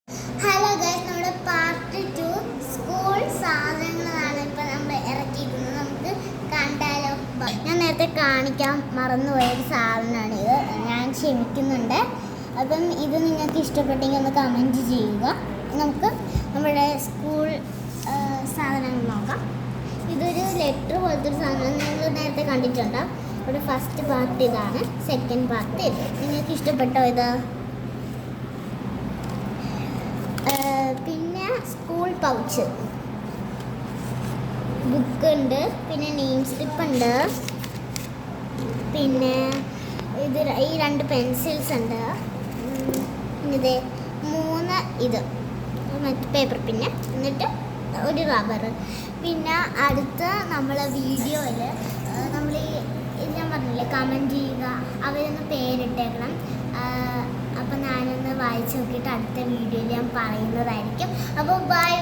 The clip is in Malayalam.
ഹലോ ഗൈസ്, നമ്മുടെ പാർട്ട് 2 സ്കൂൾ സാധനങ്ങളാണ് ഇപ്പോൾ നമ്മൾ ഇറക്കിയിരിക്കുന്നത്. നമുക്ക് കണ്ടാലോ? ഞാൻ നേരത്തെ കാണിക്കാൻ മറന്നുപോയൊരു സാധനമാണ് ഇത്. ഞാൻ ക്ഷമിക്കുന്നുണ്ട്. അപ്പം ഇത് നിങ്ങൾക്ക് ഇഷ്ടപ്പെട്ടെങ്കിൽ ഒന്ന് കമൻറ്റ് ചെയ്യുക. നമുക്ക് നമ്മുടെ സ്കൂൾ സാധനങ്ങൾ നോക്കാം. ഇതൊരു ലെറ്റർ പോലത്തെ ഒരു സാധനം നിങ്ങൾ നേരത്തെ കണ്ടിട്ടുണ്ടോ? ഇവിടെ ഫസ്റ്റ് പാർട്ട് ഇതാണ്, സെക്കൻഡ് പാർട്ട് ഇത്. നിങ്ങൾക്ക് ഇഷ്ടപ്പെട്ടോ ഇത്? പിന്നെ സ്കൂൾ പൗച്ച്, ബുക്ക് ഉണ്ട്, പിന്നെ നെയിം സ്ലിപ്പ് ഉണ്ട്, പിന്നെ ഇത് ഈ 2 പെൻസിൽസ് ഉണ്ട്, പിന്നെ ഇത് 3 ഇത് മറ്റ് പേപ്പർ, പിന്നെ എന്നിട്ട് ഒരു റബ്ബർ. പിന്നെ അടുത്ത നമ്മളെ വീഡിയോയിൽ നമ്മൾ ഞാൻ പറഞ്ഞില്ലേ കമൻറ്റ് ചെയ്യുക, അവരൊന്ന് പേരിട്ടേക്കണം. അപ്പോൾ ഞാനൊന്ന് വായിച്ച് നോക്കിയിട്ട് അടുത്ത വീഡിയോയിൽ ഞാൻ പറയുന്നതായിരിക്കും. അപ്പോൾ ബൈ.